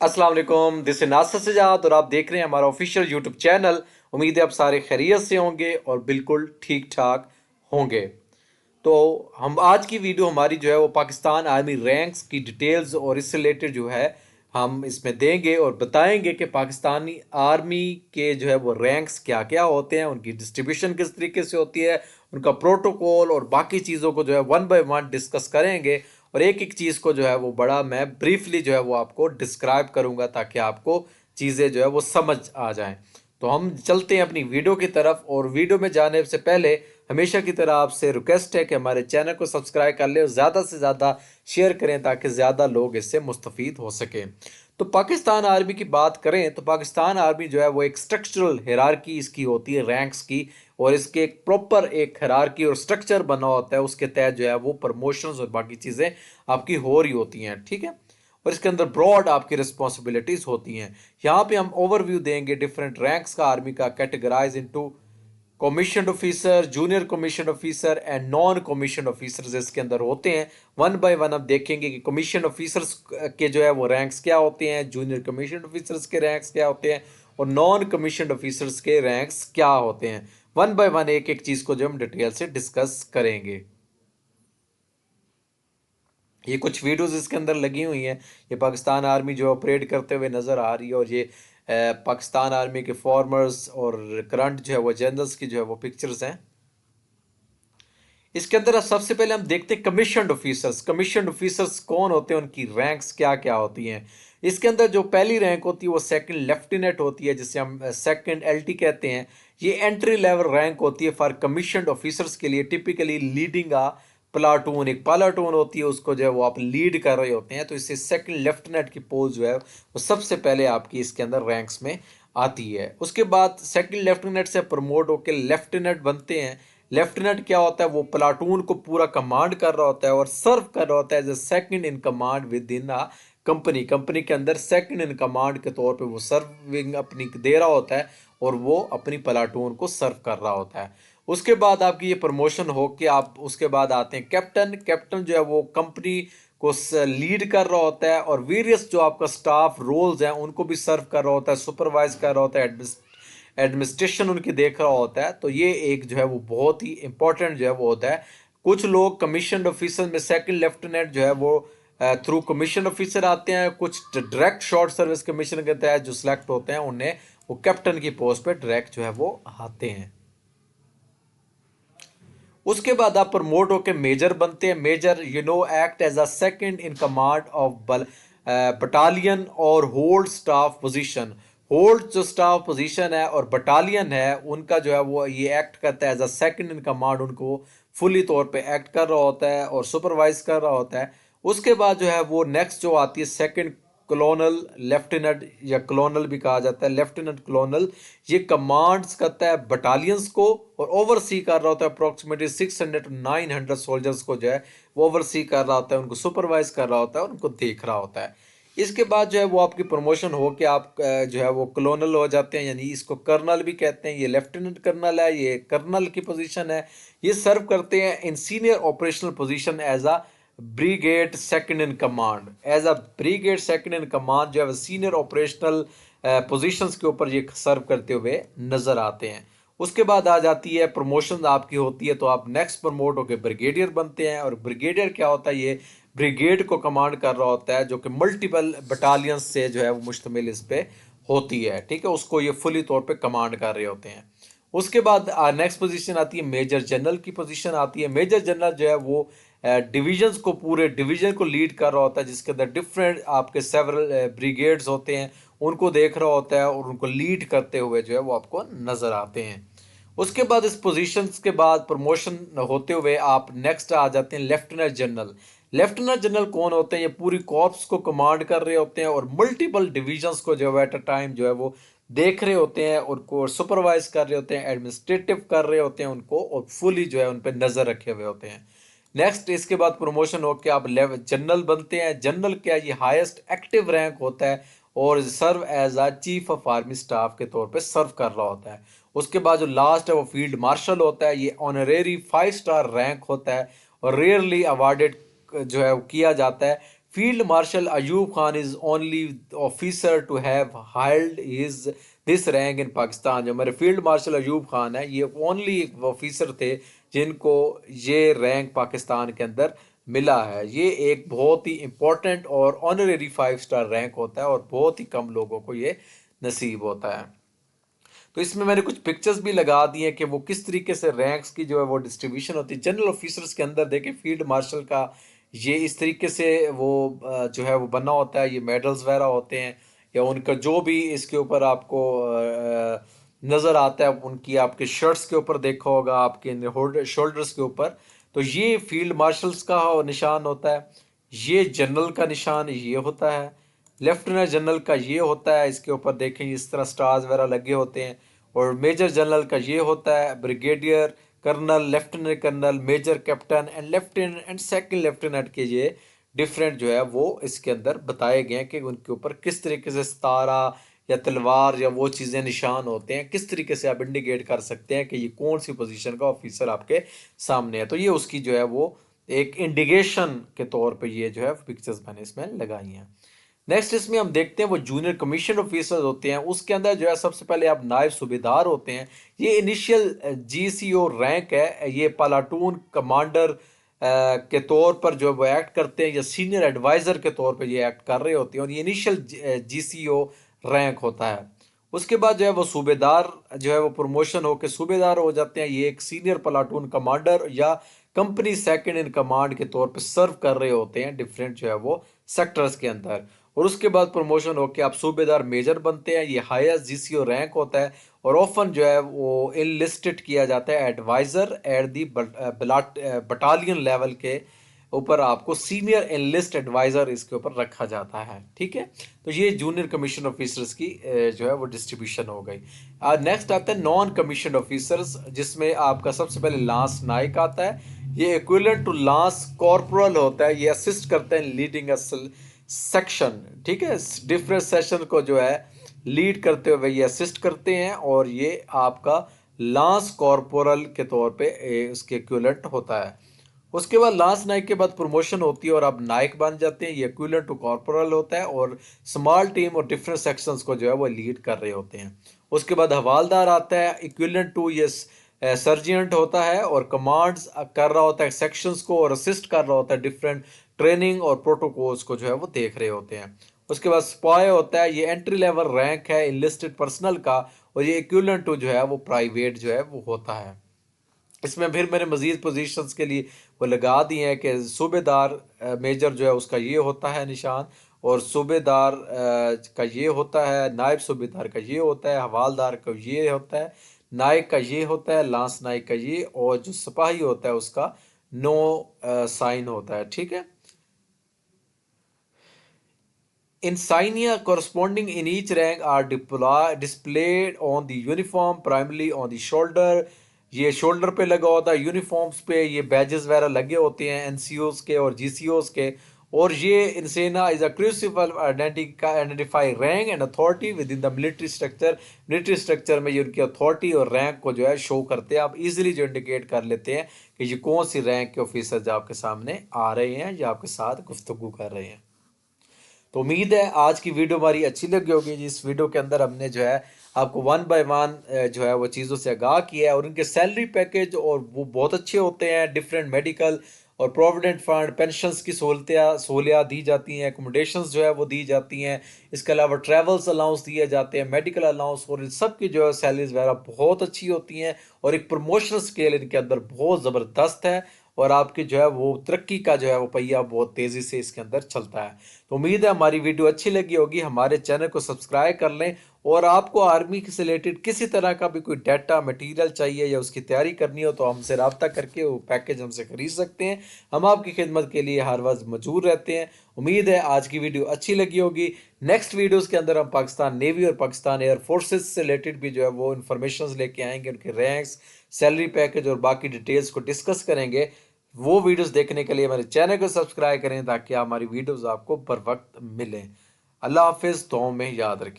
अस्सलाम वालेकुम, this is Nasir Sajjad और आप देख रहे हैं हमारा ऑफिशियल यूट्यूब चैनल। उम्मीद है आप सारे खैरियत से होंगे और बिल्कुल ठीक ठाक होंगे। तो हम आज की वीडियो हमारी जो है वो पाकिस्तान आर्मी रैंक्स की डिटेल्स और इससे रिलेटेड जो है हम इसमें देंगे और बताएंगे कि पाकिस्तानी आर्मी के जो है वो रैंक्स क्या क्या होते हैं, उनकी डिस्ट्रीब्यूशन किस तरीके से होती है, उनका प्रोटोकॉल और बाकी चीज़ों को जो है वन बाय वन डिस्कस करेंगे। और एक एक चीज़ को जो है वो बड़ा मैं ब्रीफली जो है वो आपको डिस्क्राइब करूँगा ताकि आपको चीज़ें जो है वो समझ आ जाएं। तो हम चलते हैं अपनी वीडियो की तरफ, और वीडियो में जाने से पहले हमेशा की तरह आपसे रिक्वेस्ट है कि हमारे चैनल को सब्सक्राइब कर लें और ज़्यादा से ज़्यादा शेयर करें ताकि ज़्यादा लोग इससे मुस्तफ़ीद हो सकें। तो पाकिस्तान आर्मी की बात करें तो पाकिस्तान आर्मी जो है वो एक स्ट्रक्चरल हिरारकी इसकी होती है रैंक्स की, और इसके एक प्रॉपर एक हिरारकी और स्ट्रक्चर बना होता है। उसके तहत जो है वो प्रमोशंस और बाकी चीज़ें आपकी हो रही होती हैं, ठीक है। और इसके अंदर ब्रॉड आपकी रिस्पॉन्सिबिलिटीज़ होती हैं। यहाँ पे हम ओवरव्यू देंगे डिफरेंट रैंक्स का आर्मी का, categorise into commission officer, junior commission officer and non commission officers इसके अंदर होते हैं। वन बाय वन अब देखेंगे कि कमीशन ऑफिसर्स के जो है वो रैंक्स क्या होते हैं, जूनियर कमीशन ऑफिसर्स के रैंक्स क्या होते हैं और नॉन कमीशन ऑफिसर्स के रैंक्स क्या होते हैं। वन बाय वन एक एक चीज़ को जो हम डिटेल से डिस्कस करेंगे। ये कुछ वीडियोस इसके अंदर लगी हुई हैं। ये पाकिस्तान आर्मी जो ऑपरेट करते हुए नज़र आ रही है, और ये पाकिस्तान आर्मी के फॉर्मर्स और करंट जो है वो जनरल्स की जो है वो पिक्चर्स हैं। इसके अंदर सबसे पहले हम देखते हैं कमीशन्ड ऑफिसर्स। कमीशन्ड ऑफिसर्स कौन होते हैं, उनकी रैंक्स क्या क्या होती हैं। इसके अंदर जो पहली रैंक होती है वो सेकंड लेफ्टिनेंट होती है, जिसे हम सेकंड एलटी कहते हैं। ये एंट्री लेवल रैंक होती है फॉर कमीशन्ड ऑफिसर्स के लिए, टिपिकली लीडिंग आ प्लाटून। एक प्लाटून होती है, उसको जो है वो आप लीड कर रहे होते हैं, तो इससे सेकंड लेफ्टिनेंट की पोस्ट जो है वो सबसे पहले आपकी इसके अंदर रैंक्स में आती है। उसके बाद सेकंड लेफ्टिनेंट से प्रमोट होकर लेफ्टिनेंट बनते हैं। लेफ्टिनेंट क्या होता है, वो प्लाटून को पूरा कमांड कर रहा होता है और सर्व कर रहा होता है as a second in command within a company. Company के अंदर सेकंड इन कमांड के तौर पे वो सर्विंग अपनी दे रहा होता है और वो अपनी प्लाटून को सर्व कर रहा होता है। उसके बाद आपकी ये प्रमोशन हो के आप उसके बाद आते हैं कैप्टन। कैप्टन जो है वो कंपनी को लीड कर रहा होता है और वेरियस जो आपका स्टाफ रोल्स हैं उनको भी सर्व कर रहा होता है, सुपरवाइज कर रहा होता है, एडमिनिस्ट्रेशन उनकी देख रहा होता है। तो ये एक जो है वो बहुत ही इंपॉर्टेंट जो है वो होता है। कुछ लोग कमीशन ऑफिसर में सेकंड लेफ्टिनेंट जो है वो थ्रू कमीशन ऑफिसर आते हैं। कुछ डायरेक्ट शॉर्ट सर्विस कमीशन के तहत जो सिलेक्ट होते हैं उन्हें वो कैप्टन की पोस्ट पे डायरेक्ट जो है वो आते हैं। उसके बाद आप प्रमोट होकर मेजर बनते हैं। Major act as a second in command of battalion और होल्ड स्टाफ पोजीशन। होल्ड जो स्टाफ पोजीशन है और बटालियन है उनका जो है वो ये एक्ट करता है as a second in command, उनको फुली तौर पे एक्ट कर रहा होता है और सुपरवाइज कर रहा होता है। उसके बाद जो है वो नेक्स्ट जो आती है सेकंड कलोनल लेफ्टिनेंट, या कलोनल भी कहा जाता है, लेफ्टिनेंट कलोनल। ये कमांड्स करता है बटालियंस को और ओवरसी कर रहा होता है अप्रोक्सीमेटली 600 to 900 सोल्जर्स को जो है वो ओवरसी कर रहा होता है, उनको सुपरवाइज कर रहा होता है और उनको देख रहा होता है। इसके बाद जो है वो आपकी प्रमोशन हो के आप जो है वो कलोनल हो जाते हैं, यानी इसको कर्नल भी कहते हैं। ये लेफ्टिनेंट कर्नल है, ये कर्नल की पोजीशन है। ये सर्व करते हैं in senior operational position as a brigade second in command. As a brigade second in command जो है सीनियर ऑपरेशनल पोजीशंस के ऊपर ये सर्व करते हुए नजर आते हैं। उसके बाद आ जाती है प्रमोशन आपकी होती है, तो आप नेक्स्ट प्रमोट होकर ब्रिगेडियर बनते हैं। और ब्रिगेडियर क्या होता है, ये ब्रिगेड को कमांड कर रहा होता है जो कि मल्टीपल बटालियंस से जो है वो मुश्तमिल इस पे होती है, ठीक है। उसको ये फुली तौर पे कमांड कर रहे होते हैं। उसके बाद नेक्स्ट पोजीशन आती है मेजर जनरल की पोजीशन आती है। मेजर जनरल जो है वो डिवीजन्स को, पूरे डिवीजन को लीड कर रहा होता है, जिसके अंदर डिफरेंट आपके सेवरल ब्रिगेड्स होते हैं, उनको देख रहा होता है और उनको लीड करते हुए जो है वो आपको नजर आते हैं। उसके बाद इस पोजीशंस के बाद प्रमोशन होते हुए आप नेक्स्ट आ जाते हैं लेफ्टिनेंट जनरल। लेफ्टिनेंट जनरल कौन होते हैं, ये पूरी कॉर्प्स को कमांड कर रहे होते हैं और मल्टीपल डिविजन्स को जो है एट अ टाइम जो है वो देख रहे होते हैं, उनको सुपरवाइज कर रहे होते हैं, एडमिनिस्ट्रेटिव कर रहे होते हैं उनको, और फुली जो है उन पर नजर रखे हुए होते हैं। नेक्स्ट इसके बाद प्रमोशन होकर आप जनरल बनते हैं। जनरल क्या, ये हाईएस्ट एक्टिव रैंक होता है और serve as a chief of army staff के तौर पे सर्व कर रहा होता है। उसके बाद जो लास्ट है वो फील्ड मार्शल होता है। ये ऑनरेरी 5 स्टार रैंक होता है और रेयरली अवार्डेड जो है वो किया जाता है। Field Marshal Ayub Khan is only officer to have held this rank in Pakistan. जो हमारे फील्ड मार्शल अयूब खान है, ये ओनली ऑफिसर थे जिनको ये रैंक पाकिस्तान के अंदर मिला है। ये एक बहुत ही इम्पोर्टेंट और ऑनरेरी 5 स्टार रैंक होता है और बहुत ही कम लोगों को ये नसीब होता है। तो इसमें मैंने कुछ पिक्चर्स भी लगा दी हैं कि वो किस तरीके से रैंक्स की जो है वो डिस्ट्रीब्यूशन होती है। जनरल ऑफिसर्स के अंदर देखें, फील्ड मार्शल का ये इस तरीके से वो जो है वो बना होता है, ये मेडल्स वगैरह होते हैं या उनका जो भी इसके ऊपर आपको नज़र आता है, उनकी आपके शर्ट्स के ऊपर देखा होगा, आपके शोल्डर्स के ऊपर। तो ये फील्ड मार्शल्स का निशान होता है, ये जनरल का निशान ये होता है, लेफ्टिनेंट जनरल का ये होता है, इसके ऊपर देखें इस तरह स्टार्स वगैरह लगे होते हैं। और मेजर जनरल का ये होता है, brigadier, colonel, lieutenant colonel, major, captain and lieutenant and second lieutenant के ये डिफरेंट जो है वो इसके अंदर बताए गए हैं कि उनके ऊपर किस तरीके से सितारा या तलवार या वो चीज़ें निशान होते हैं, किस तरीके से आप इंडिकेट कर सकते हैं कि ये कौन सी पोजीशन का ऑफिसर आपके सामने है। तो ये उसकी जो है वो एक इंडिकेशन के तौर पे ये जो है पिक्चर्स मैंने इसमें लगाई हैं। नेक्स्ट इसमें हम देखते हैं वो जूनियर कमीशन ऑफिसर होते हैं, उसके अंदर जो है सबसे पहले आप नायब सूबेदार होते हैं। ये इनिशियल जीसीओ रैंक है, ये प्लाटून कमांडर के तौर पर जो वो एक्ट करते हैं या सीनियर एडवाइज़र के तौर पर ये एक्ट कर रहे होते हैं और ये इनिशियल जीसीओ रैंक होता है। उसके बाद जो है वो सूबेदार जो है वो प्रमोशन होकर सूबेदार हो जाते हैं। ये एक सीनियर प्लाटून कमांडर या कंपनी सेकंड इन कमांड के तौर पे सर्व कर रहे होते हैं डिफरेंट जो है वो सेक्टर्स के अंदर। और उसके बाद प्रमोशन होकर आप सूबेदार मेजर बनते हैं, ये हाईएस्ट जीसीओ रैंक होता है और ऑफन जो है वो इनलिस्टेड किया जाता है adviser at the battalion level के ऊपर, आपको सीनियर एनलिस्ट एडवाइज़र इसके ऊपर रखा जाता है। ठीक है, तो ये जूनियर कमीशन ऑफिसर्स की जो है वो डिस्ट्रीब्यूशन हो गई। नेक्स्ट आता है नॉन कमीशन ऑफिसर्स, जिसमें आपका सबसे पहले लांस नाइक आता है। ये इक्विवेलेंट टू लांस कॉर्पोरल होता है, ये असिस्ट करते हैं लीडिंग अ सेक्शन। ठीक है, डिफरेंट सेशन को जो है लीड करते हुए ये असिस्ट करते हैं और ये आपका लांस कॉर्पोरल के तौर पे उसके इक्विवेलेंट होता है। उसके बाद लांस नाइक के बाद प्रमोशन होती है और आप नाइक बन जाते हैं, ये इक्विवेलेंट टू कॉर्पोरल होता है और स्मॉल टीम और डिफरेंट सेक्शंस को जो है वो लीड कर रहे होते हैं। उसके बाद हवालदार आता है, इक्विवेलेंट टू ये सर्जेंट होता है और कमांड्स कर रहा होता है सेक्शंस को और असिस्ट कर रहा होता है डिफरेंट ट्रेनिंग और प्रोटोकॉल्स को जो है वो देख रहे होते हैं। उसके बाद स्पाई होता है, ये एंट्री लेवल रैंक है इनलिस्टेड पर्सनल का और ये इक्विवेलेंट टू जो है वो प्राइवेट जो है वो होता है। इसमें फिर मैंने मजीद पोजीशंस के लिए वो लगा दिए हैं कि सूबेदार मेजर जो है उसका ये होता है निशान और सूबेदार का ये होता है, नायब सूबेदार का ये होता है, हवालदार का ये होता है, नायक का ये होता है, लांस नायक का ये, और जो सिपाही होता है उसका नो साइन होता है। ठीक है, insignia corresponding in each rank are displayed on the uniform, primarily on the shoulder। ये शोल्डर पे लगा होता है, यूनिफॉर्म्स पे ये बैजेस वगैरह लगे होते हैं एनसीओस के और जीसीओस के। और ये इंसेना is a crucible identify rank and authority within the military structure. Military structure में ये उनकी अथॉरिटी और रैंक को जो है शो करते हैं, आप इजीली जो इंडिकेट कर लेते हैं कि ये कौन सी रैंक के ऑफिसर जो आपके सामने आ रहे हैं या आपके साथ गुफ्तगू कर रहे हैं। तो उम्मीद है आज की वीडियो हमारी अच्छी लगी होगी। जिस वीडियो के अंदर हमने जो है आपको वन बाय वन जो है वो चीज़ों से आगाह किया है और उनके सैलरी पैकेज और वो बहुत अच्छे होते हैं। डिफरेंट मेडिकल और प्रोविडेंट फंड, पेंशन्स की सहूलियात दी जाती हैं, एकोमोडेशंस जो है वो दी जाती हैं। इसके अलावा ट्रैवल्स अलाउंस दिए जाते हैं, मेडिकल अलाउंस, और इन सब की जो है सैलरीज वगैरह बहुत अच्छी होती हैं और एक प्रमोशन स्केल इनके अंदर बहुत ज़बरदस्त है और आपकी जो है वो तरक्की का जो है वो पहिया बहुत तेज़ी से इसके अंदर चलता है। तो उम्मीद है हमारी वीडियो अच्छी लगी होगी। हमारे चैनल को सब्सक्राइब कर लें और आपको आर्मी से रिलेटेड किसी तरह का भी कोई डाटा मटेरियल चाहिए या उसकी तैयारी करनी हो तो हमसे रब्ता करके वो पैकेज हमसे खरीद सकते हैं। हम आपकी खिदमत के लिए हर वक्त मौजूद रहते हैं। उम्मीद है आज की वीडियो अच्छी लगी होगी। नेक्स्ट वीडियोस के अंदर हम पाकिस्तान नेवी और पाकिस्तान एयर फोर्सेस से रिलेटेड भी जो है वो इन्फॉर्मेशन लेके आएंगे, उनके रैंक्स, सैलरी पैकेज और बाकी डिटेल्स को डिस्कस करेंगे। वो वीडियोस देखने के लिए हमारे चैनल को सब्सक्राइब करें ताकि हमारी वीडियोस आपको बर वक्त मिलें। अल्लाह हाफिज़, दुआओं में याद रखिए।